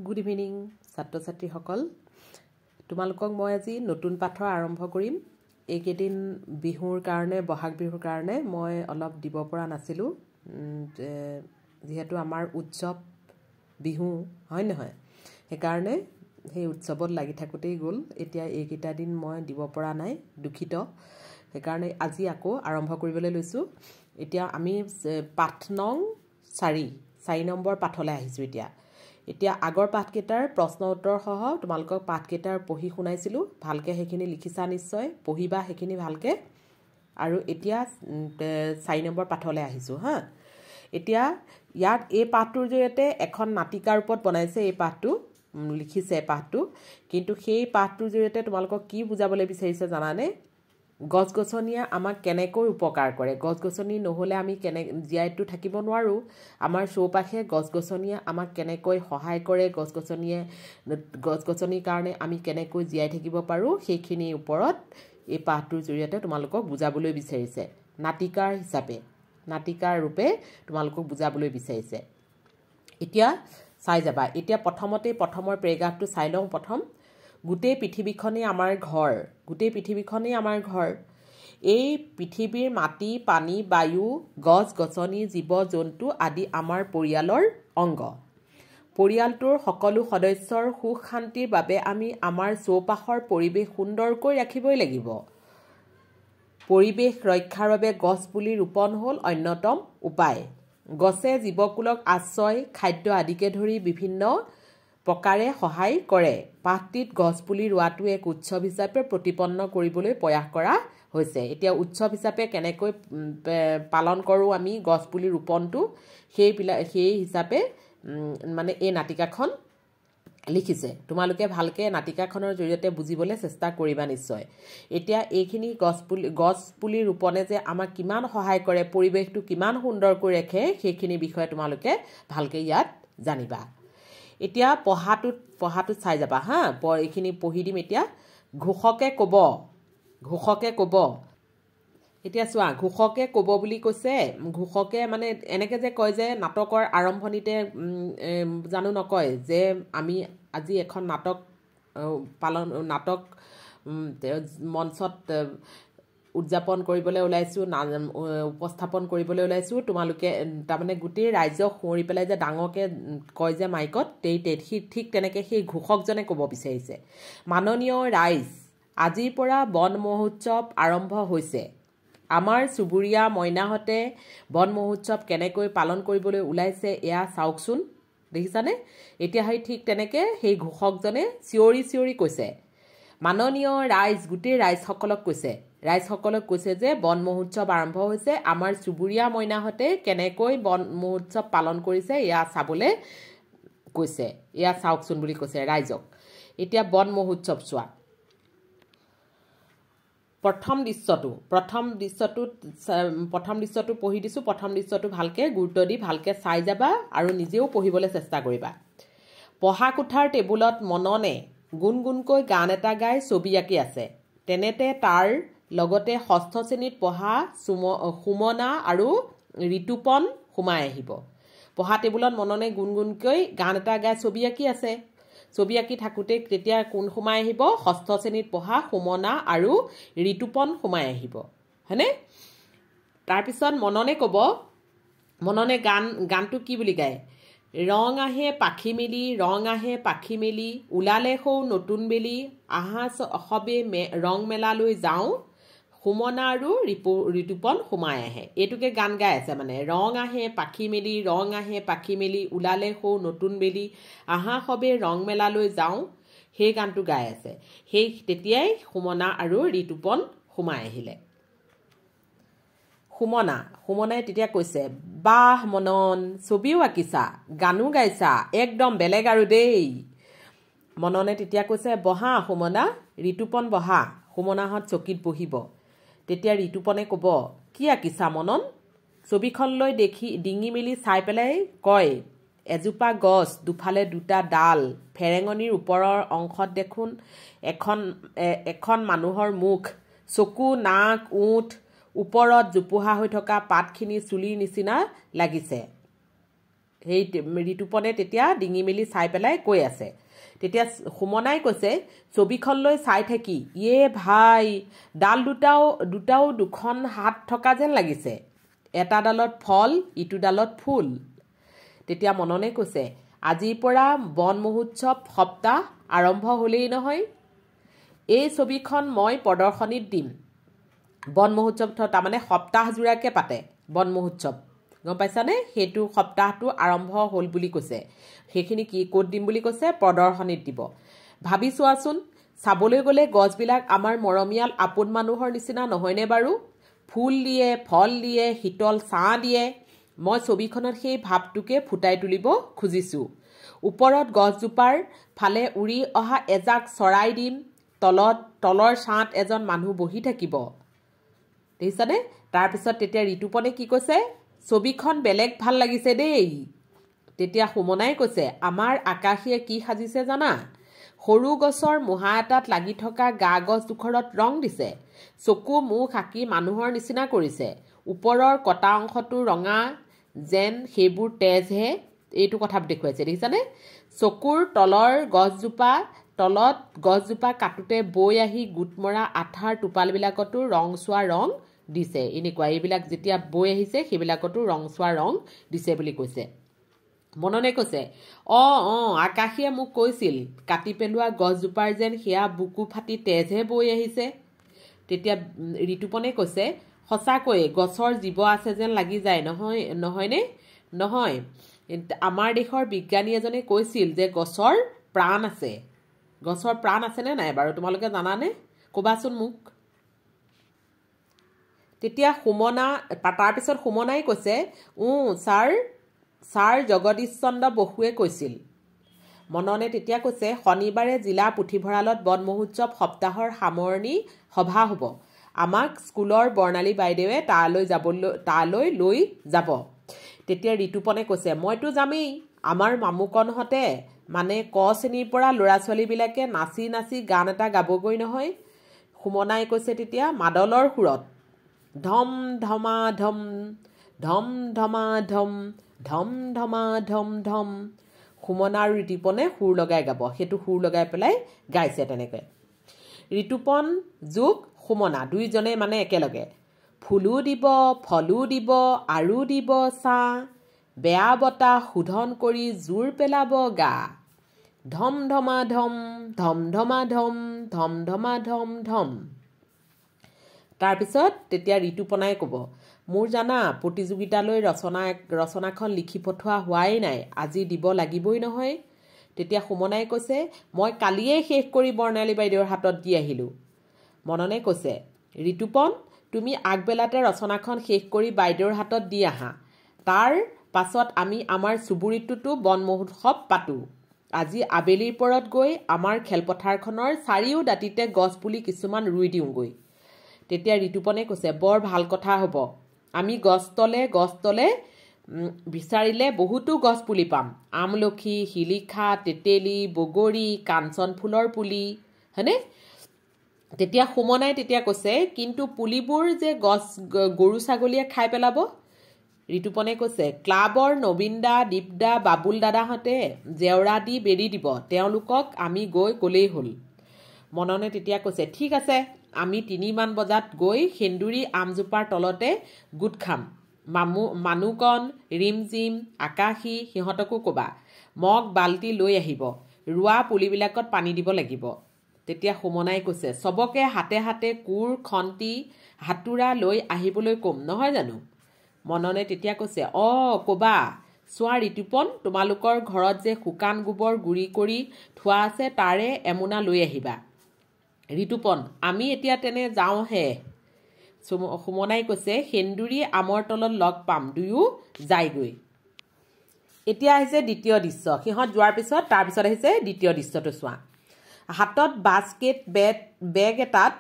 good evening ছাত্ৰ ছাত্ৰীসকল তোমালোকক মই আজি নতুন পাঠৰ আৰম্ভ কৰিম এইকেইদিন বিহুৰ কাৰণে বহাগ বিহুৰ কাৰণে মই অলপ দিব পৰা নাছিলো যেহেতু আমাৰ উৎসৱ বিহু হয় নহয় সেইকাৰণে সেই উৎসৱত লাগি থাকোতেই গ'ল এতিয়া এইকেইটা দিন মই দিব পৰা নাই দুখিত সেইকাৰণে আজি আকৌ আৰম্ভ কৰিবলৈ লৈছো এতিয়া আমি পাঠ নং 4 নম্বৰ পাঠলৈ আহিছো এতিয়া আগৰ পাঠকেইটাৰ প্ৰশ্ন উত্তৰ সহ তোমালোকক পাঠকেইটাৰ পঢ়ি শুনাইছিলো ভালকে হেখিনি লিখিছা নিশ্চয় পঢ়িবা হেখিনি ভালকে আৰু এতিয়া 4 নম্বৰ পাঠলৈ আহিছো হা এতিয়া ইয়াত এই পাঠটোৰ জৰিয়তে এখন নাটিকাৰ ওপৰত বনাইছে এই পাঠটো লিখিছে পাঠটো কিন্তু সেই পাঠটোৰ জৰিয়তে তোমালোকক কি বুজাবলৈ বিচাৰিছে জানানে গছগছনিয়ে আমাক কেনেকৈ উপকাৰ কৰে গছগছনি নহলে আমি জীয়াইটো থাকিব নোৱাৰো আমাৰ চৌপাশে গছগছনিয়ে আমাক কেনেকৈ সহায় কৰে গছগছনিৰ কাৰণে আমি কেনেকৈ জীয়াই থাকিব পাৰো সেইখিনিৰ ওপৰত এই পাঠটোৰ জৰিয়তে তোমালোকক বুজাবলৈ বিচাৰিছে নাটিকাৰ ৰূপে তোমালোকক বুজাবলৈ বিচাৰিছে এতিয়া চাই যাবা এতিয়া প্ৰথমৰ পেৰাগ্ৰাফটো চাই লওঁ প্ৰথম গোটেই পৃথিৱীখনেই আমাৰ ঘৰ এই পৃথিৱীৰ মাটি পানী বায়ু গছ গছনি জীৱ জন্তু আদি আমাৰ পৰিয়ালৰ অংগ পৰিয়ালটোৰ সকলো সদস্যৰ সুখ শান্তিৰ বাবে আমি আমাৰ চৌপাশৰ পৰিৱেশ সুন্দৰকৈ ৰাখিবই লাগিব পৰিৱেশ ৰক্ষাৰ বাবে গছ পুলি ৰোপণ হ'ল অন্যতম উপায় গছে জীৱকুলক আশ্ৰয় খাদ্য আদিকে ধৰি বিভিন্ন প্ৰকাৰে সহায় কৰে পাঠটিত গছ পুলি ৰোৱাটো এক উৎসৱ হিচাপে প্ৰতিপন্ন কৰিবলৈ প্ৰয়াস কৰা হৈছে এতিয়া উৎসৱ হিচাপে কেনেকৈ পালন কৰো আমি গছ পুলি ৰোপণটো সেই হিচাপে মানে এই নাটিকাখন লিখিছে তোমালোকে ভালকে নাটিকাখনৰ জৰিয়তে বুজিবলৈ চেষ্টা কৰিবা নিশ্চয় এতিয়া এইখিনি গছ পুলি ৰোপণে যে আমাক কিমান সহায় কৰে পৰিৱেশটো কিমান সুন্দৰ কৰি ৰাখে সেইখিনি বিষয়ে তোমালোকে ভালকে ইয়াত জানিবা এতিয়া পঢ়াটো চাই যাবা হা এইখিনি পঢ়ি দিম এতিয়া ঘোষকে কব এতিয়া চোৱা ঘোষকে কব বুলি কৈছে ঘোষকে মানে এনেকে যে কয় যে নাটকৰ আৰম্ভণিতে জানো নকয় যে আমি আজি এখন নাটক মঞ্চত উদযাপন কৰিবলৈ ওলাইছো উপস্থাপন কৰিবলৈ ওলাইছো তোমালোকে তাৰমানে গোটেই ৰাইজক শুঁৱৰি পেলাই যে ডাঙৰকে কয় যে মাইকত ঠিক তেনেকে সেই ঘোষকজনে ক'ব বিচাৰিছে মাননীয় ৰাইজ আজিৰ পৰা বন মহোৎসৱ আৰম্ভ হৈছে আমাৰ চুবুৰীয়া মইনাহতে বন মহোৎসৱ কেনেকৈ পালন কৰিবলৈ ওলাইছে এয়া চাওকচোন দেখিছানে এতিয়া ঠিক তেনেকে সেই ঘোষকজনে চিঞৰি কৈছে মাননীয় ৰাইজ গোটেই ৰাইজসকলক কৈছে যে বন মহোৎসৱ আৰম্ভ হৈছে আমাৰ চুবুৰীয়া মইনাহতে কেনেকৈ বন মহোৎসৱ পালন কৰিছে এয়া চাবলৈ কৈছে এয়া চাওকচোন বুলি কৈছে ৰাইজক এতিয়া বন মহোৎসৱ চোৱা প্ৰথম দৃশ্যটো পঢ়ি দিছো প্ৰথম দৃশ্যটো ভালকে গুৰুত্ব দি ভালকে চাই যাবা আৰু নিজেও পঢ়িবলৈ চেষ্টা কৰিবা পঢ়া কোঠাৰ টেবুলত মননে গুণগুণকৈ গান এটা গাই ছবি আঁকি আছে তেনেতে তাৰ লগতে ষষ্ঠ শ্ৰেণীত পঢ়া সুমনা আৰু ঋতুপন সোমাই আহিব পঢ়া টেবুলত মননে গুণগুণকৈ গান এটা গাই ছবি আঁকি আছে ছবি আঁকি থাকোতে তেতিয়া কোন সোমাই আহিব ষষ্ঠ শ্ৰেণীত পঢ়া সুমনা আৰু ঋতুপন সোমাই আহিব হয়নে তাৰপিছত মননে গানটো কি বুলি গায় ৰং আহে পাখি মেলি ওলালে সৌ নতুন বেলি আহা সবে ৰং মেলালৈ যাওঁ সুমনা আৰু ঋতুপন সোমাই আহে এইটোকে গান গাই আছে মানে ৰং আহে পাখি মেলি ওলালে সৌ নতুন বেলি আহা সবে ৰং মেলালৈ যাওঁ সেই গানটো গাই আছে সেই তেতিয়াই সুমনা আৰু ঋতুপন সোমাই আহিলে সুমনাই তেতিয়া কৈছে বাহ মনন ছবিও আঁকিছা গানো গাইছা একদম বেলেগ আৰু দেই মননে তেতিয়া কৈছে বহা সুমনা ঋতুপন বহা সুমনাহঁত চকীত বহিব তেতিয়া ঋতুপনে ক'ব কি আঁকিছা মনন ছবিখনলৈ ডিঙি মেলি চাই পেলাই কয় এজোপা গছ দুফালে দুটা ডাল ফেৰেঙনিৰ ওপৰৰ অংশত দেখোন এখন মানুহৰ মুখ চকু নাক ওঠ ওপৰত জোপোহা হৈ থকা পাতখিনি চুলিৰ নিচিনা লাগিছে সেই ঋতুপনে তেতিয়া ডিঙি মেলি চাই পেলাই কৈ আছে তেতিয়া সুমনাই কৈছে ছবিখনলৈ চাই থাকি ইয়ে ভাই ডাল দুটাও দুখন হাত থকা যেন লাগিছে এটা ডালত ফল ইটো ডালত ফুল তেতিয়া মননে কৈছে আজিৰ পৰা বন মহোৎসৱ সপ্তাহ আৰম্ভ হ'লেই নহয় এই ছবিখন মই প্ৰদৰ্শনীত দিম বন মহোৎসৱ তাৰমানে সপ্তাহজোৰাকৈ পাতে বন মহোৎসৱ গম পাইছানে সেইটো সপ্তাহটো আৰম্ভ হ'ল বুলি কৈছে সেইখিনি কি ক'ত দিম বুলি কৈছে প্ৰদৰ্শনীত দিব ভাবি চোৱাচোন চাবলৈ গ'লে গছবিলাক আমাৰ মৰমীয়াল আপোন মানুহৰ নিচিনা নহয়নে বাৰু ফুল দিয়ে ফল দিয়ে শীতল ছাঁ দিয়ে মই ছবিখনত সেই ভাৱটোকে ফুটাই তুলিব খুজিছোঁ ওপৰত গছজোপাৰ ফালে উৰি অহা এজাক চৰাই দিম তলৰ ছাঁত এজন মানুহ বহি থাকিব দেখিছানে তাৰপিছত তেতিয়া ঋতুপনে কি কৈছে ছবিখন বেলেগ ভাল লাগিছে দেই তেতিয়া সুমনাই কৈছে আমাৰ আকাশীয়ে কি সাজিছে জানা সৰু গছৰ মুহা এটাত লাগি থকা গা গছ দুখৰত ৰং দিছে চকু মুখ আঁকি মানুহৰ নিচিনা কৰিছে ওপৰৰ কটা অংশটো ৰঙা যেন সেইবোৰ তেজহে এইটো কথা দেখুৱাইছে দেখিছানে চকুৰ তলত গছজোপা কাটোতে বৈ আহি গোট মৰা আঠাৰ টোপালবিলাকতো ৰংচোৱা ৰং দিছে এনেকুৱা এইবিলাক যেতিয়া বৈ আহিছে সেইবিলাকতো ৰংচোৱা ৰং দিছে বুলি কৈছে মননে কৈছে আকাশীয়ে মোক কৈছিল কাটি পেলোৱা গছজোপাৰ যেন সেয়া বুকু ফাটি তেজহে বৈ আহিছে তেতিয়া ঋতুপনে কৈছে সঁচাকৈয়ে গছৰ জীৱ আছে যেন লাগি যায় নহয়নে নহয় আমাৰ দেশৰ বিজ্ঞানী এজনে কৈছিল যে গছৰ প্ৰাণ আছেনে নাই বাৰু তোমালোকে জানানে ক'বাচোন মোক তেতিয়া তাৰপিছত সুমনাই কৈছে ছাৰ জগদীশ চন্দ্ৰ বসুৱে কৈছিল মননে তেতিয়া কৈছে শনিবাৰে জিলা পুথিভঁৰালত বন মহোৎসৱ সপ্তাহৰ সামৰণি সভা হ'ব আমাক স্কুলৰ বৰ্ণালী বাইদেৱে তালৈ লৈ যাব তেতিয়া ঋতুপনে কৈছে মইতো যামেই আমাৰ মামুকণহঁতে মানে ক শ্ৰেণীৰ পৰা ল'ৰা ছোৱালীবিলাকে নাচি নাচি গান এটা গাবগৈ নহয় সুমনাই কৈছে তেতিয়া মাদলৰ সুৰত ধম ধমা ধম ধম ধমা ধম ধম ধমা ধম ধম সুমনা আৰু ঋতুপনে সুৰ লগাই গাব সেইটো সুৰ লগাই পেলাই গাইছে তেনেকৈ ঋতুপন যোগ সুমনা দুইজনে মানে একেলগে ফুলো দিব ফলো দিব আৰু দিব ছাঁ বেয়া বতাহ শোধন কৰি জোৰ পেলাব গা ধম ধমা ধম ধম ধমা ধম ধম ধমা ধম ধম তাৰপিছত তেতিয়া ঋতুপনাই ক'ব মোৰ জানা প্ৰতিযোগিতালৈ ৰচনাখন লিখি পঠোৱা হোৱাই নাই আজি দিব লাগিবই নহয় তেতিয়া সুমনাই কৈছে মই কালিয়েই শেষ কৰি বৰ্ণালী বাইদেউৰ হাতত দি আহিলোঁ মননে কৈছে ঋতুপন তুমি আগবেলাতে ৰচনাখন শেষ কৰি বাইদেউৰ হাতত দি আহা তাৰ পাছত আমি আমাৰ চুবুৰীটোতো বন মহোৎসৱ পাতোঁ আজি আবেলিৰ পৰত গৈ আমাৰ খেলপথাৰখনৰ চাৰিও দাঁতিতে গছ পুলি কিছুমান ৰুই দিওঁগৈ তেতিয়া ঋতুপনে কৈছে বৰ ভাল কথা হ'ব আমি গছ তলে বিচাৰিলে বহুতো গছ পুলি পাম আমলখি শিলিখা তেতেলী বগৰী কাঞ্চন ফুলৰ পুলি হয়নে তেতিয়া সুমনাই তেতিয়া কৈছে কিন্তু পুলিবোৰ যে গছ গৰু ছাগলীয়ে খাই পেলাব ঋতুপনে কৈছে ক্লাবৰ নবীনদা দীপদা বাবুল দাদাহঁতে জেওৰা দি বেৰি দিব তেওঁলোকক আমি গৈ ক'লেই হ'ল মননে তেতিয়া কৈছে ঠিক আছে আমি 3 মান বজাত গৈ সেন্দুৰী আমজোপাৰ তলতে গোট খাম মানুকণ ৰিমজিম আকাশী সিহঁতকো ক'বা মগ বাল্টি লৈ আহিব ৰোৱা পুলিবিলাকত পানী দিব লাগিব তেতিয়া সুমনাই কৈছে চবকে হাতে হাতে কোৰ খন্তি হাতুৰা লৈ আহিবলৈ ক'ম নহয় জানো মননে তেতিয়া কৈছে ক'বা চোৱা ঋতুপন তোমালোকৰ ঘৰত যে শুকান গোবৰ গুৰি কৰি থোৱা আছে তাৰে এমোনা লৈ আহিবা ঋতুপন আমি এতিয়া তেনে যাওঁহে সুমনাই কৈছে সেন্দুৰী আমৰ তলত লগ পাম দুয়ো যায়গৈ এতিয়া আহিছে দ্বিতীয় দৃশ্য সিহঁত যোৱাৰ পিছত তাৰপিছত আহিছে দ্বিতীয় দৃশ্যটো চোৱা হাতত বাস্কেট বেগ এটাত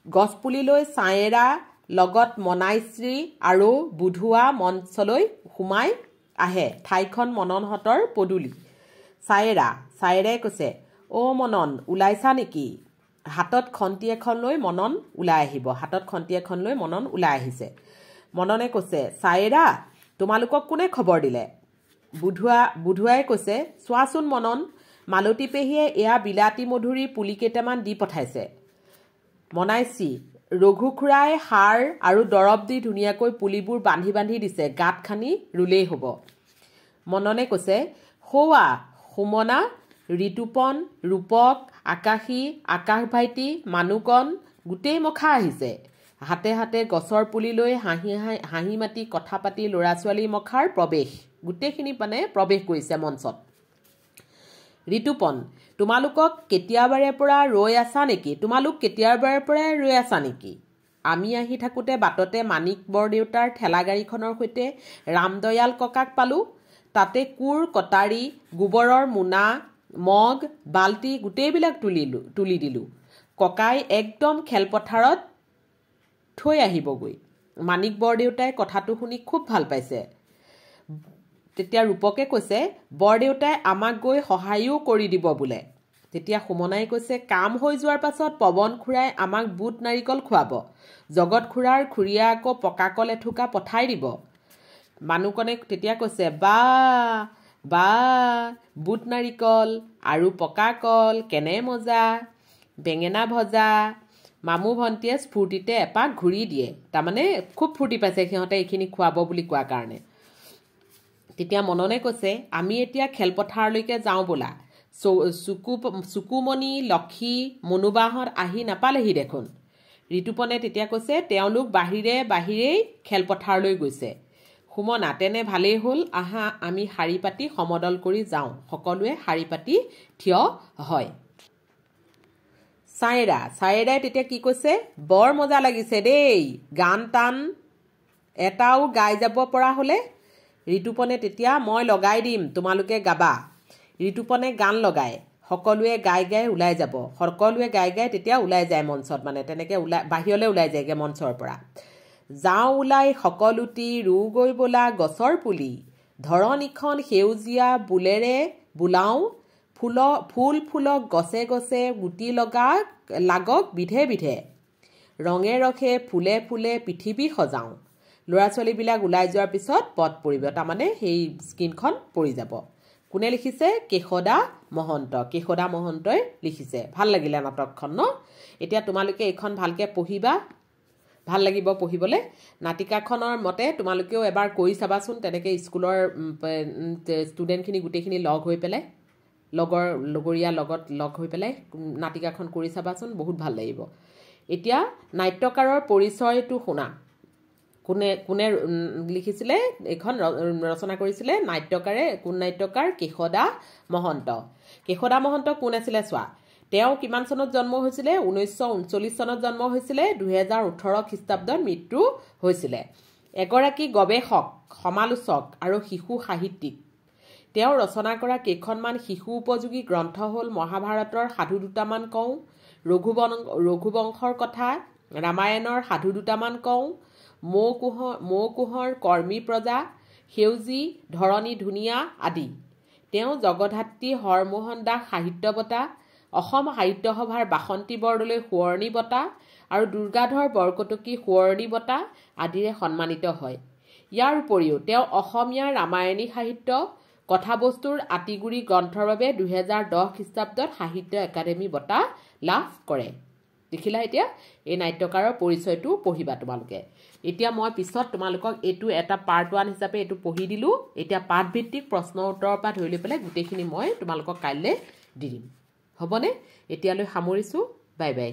গছপুলি লৈ ছায়েৰা লগত মনাইশ্ৰী আৰু বুধুৱা মঞ্চলৈ সোমাই আহে ঠাইখন মননহঁতৰ পদূলি ছায়েৰাই কৈছে মনন ওলাইছা নেকি হাতত খন্তি এখন লৈ মনন ওলাই আহিছে মননে কৈছে ছায়েৰা তোমালোকক কোনে খবৰ দিলে বুধুৱাই কৈছে চোৱাচোন মনন মালতী পেহীয়ে এয়া বিলাতী মধুৰী পুলি কেইটামান দি পঠাইছে মনাইছি ৰঘু খুৰাই সাৰ আৰু দৰৱ দি ধুনীয়াকৈ পুলিবোৰ বান্ধি বান্ধি দিছে গাঁত খানি ৰুলেই হ'ব মননে কৈছে সৌৱা সুমনা ঋতুপন ৰূপক আকাশী আকাশ ভাইটি মানুকন গোটেই মখা আহিছে হাতে হাতে গছৰ পুলি লৈ হাঁহি মাতি কথা পাতি ল'ৰা ছোৱালী মখাৰ প্ৰৱেশ গোটেইখিনি মানে প্ৰৱেশ কৰিছে মঞ্চত ঋতুপন তোমালোকক কেতিয়াবাৰে পৰা ৰৈ আছা নেকি আমি আহি থাকোঁতে বাটতে মানিক বৰদেউতাৰ ঠেলা গাড়ীখনৰ সৈতে ৰামদয়াল ককাক পালোঁ তাতে কোৰ কটাৰী গোবৰৰ মোনা মগ বাল্টি গোটেইবিলাক তুলি দিলোঁ ককাই একদম খেলপথাৰত থৈ আহিবগৈ মানিক বৰদেউতাই কথাটো শুনি খুব ভাল পাইছে তেতিয়া ৰূপকে কৈছে বৰদেউতাই আমাক গৈ সহায়ো কৰি দিব বোলে তেতিয়া সুমনাই কৈছে কাম হৈ যোৱাৰ পাছত পৱন খুৰাই আমাক বুট নাৰিকল খুৱাব জগত খুৰাৰ খুৰীয়া আকৌ পকাকল এথোকা পঠাই দিব মানুকনে তেতিয়া কৈছে বা বুট নাৰিকল আৰু পকাকল কেনে মজা বেঙেনা ভজা মামু ভণ্টিয়ে স্ফূৰ্তিতে এপাক ঘূৰি দিয়ে তাৰমানে খুব ফূৰ্তি পাইছে সিহঁতে এইখিনি খুৱাব বুলি কোৱাৰ কাৰণে তেতিয়া মননে কৈছে আমি এতিয়া খেলপথাৰলৈকে যাওঁ বোলা চুকুমণি লক্ষী মনুবাহঁত আহি নাপালেহি দেখোন ঋতুপনে তেতিয়া কৈছে তেওঁলোক বাহিৰেই খেলপথাৰলৈ গৈছে সুমনা তেনে ভালেই হ'ল আহা আমি শাৰী পাতি সমদল কৰি যাওঁ সকলোৱে শাৰী পাতি থিয় হয় চায়েৰাই তেতিয়া কি কৈছে বৰ মজা লাগিছে দেই গান টান এটাও গাই যাব পৰা হ'লে ঋতুপনে তেতিয়া মই লগাই দিম তোমালোকে গাবা ঋতুপনে গান লগায় সকলোৱে গাই ওলাই যাব সকলোৱে গাই তেতিয়া ওলাই যায় মঞ্চত মানে তেনেকৈ বাহিৰলৈ ওলাই যায়গৈ মঞ্চৰ পৰা যাওঁ ওলাই সকলোটি ৰু গৈ বোলা গছৰ পুলি ধৰণিখন সেউজীয়া বুলেৰে বোলাওঁ ফুলক গছে গছে গুটি লাগক বিধে বিধে ৰঙে ৰখে ফুলে ফুলে পৃথিৱী সজাওঁ ল'ৰা ছোৱালীবিলাক ওলাই যোৱাৰ পিছত পদ পৰিব তাৰমানে সেই স্ক্ৰীনখন পৰি যাব কোনে লিখিছে কেশদা মহন্তই লিখিছে ভাল লাগিলে নাটকখন ন এতিয়া তোমালোকে এইখন ভালকৈ পঢ়িবা ভাল লাগিব পঢ়িবলৈ নাটিকাখনৰ মতে তোমালোকেও এবাৰ কৰি চাবাচোন তেনেকৈ স্কুলৰ ষ্টুডেণ্টখিনি গোটেইখিনি লগ হৈ পেলাই লগৰীয়া লগত লগ হৈ পেলাই নাটিকাখন কৰি চাবাচোন বহুত ভাল লাগিব এতিয়া নাট্যকাৰৰ পৰিচয়টো শুনা কোনে লিখিছিলে এইখন ৰচনা কৰিছিলে কোন নাট্যকাৰ কেশদা মহন্ত কোন আছিলে চোৱা তেওঁ কিমান চনত জন্ম হৈছিলে 1939 চনত জন্ম হৈছিলে 2018 খ্ৰীষ্টাব্দত মৃত্যু হৈছিলে এগৰাকী গৱেষক সমালোচক আৰু শিশু সাহিত্যিক তেওঁ ৰচনা কৰা কেইখনমান শিশু উপযোগী গ্ৰন্থ হ'ল মহাভাৰতৰ সাধু দুটামান কওঁ ৰঘুবংশৰ কথা ৰামায়ণৰ সাধু দুটামান কওঁ মৌ কুঁহৰ কৰ্মী প্ৰজা সেউজী ধৰণী ধুনীয়া আদি তেওঁ জগধাত্ৰী হৰমোহন দাস সাহিত্য বঁটা অসম সাহিত্য সভাৰ বাসন্তী বৰদলৈ সোঁৱৰণী বঁটা আৰু দুৰ্গাধৰ বৰকটকী সোঁৱৰণী বঁটা আদিৰে সন্মানিত হয় ইয়াৰ উপৰিও তেওঁ অসমীয়া ৰামায়ণী সাহিত্য কথাবস্তুৰ আতিগুৰি গ্ৰন্থৰ বাবে 2010 খ্ৰীষ্টাব্দত সাহিত্য একাডেমী বঁটা লাভ কৰে দেখিলা এতিয়া এই নাট্যকাৰৰ পৰিচয়টো পঢ়িবা তোমালোকে এতিয়া মই পিছত তোমালোকক এইটো এটা পাৰ্ট 1 হিচাপে এইটো পঢ়ি দিলোঁ এতিয়া পাঠভিত্তিক প্ৰশ্ন উত্তৰৰ পৰা ধৰি লৈ পেলাই গোটেইখিনি মই তোমালোকক কাইলৈ দি দিম হ'বনে এতিয়ালৈ সামৰিছোঁ বাই বাই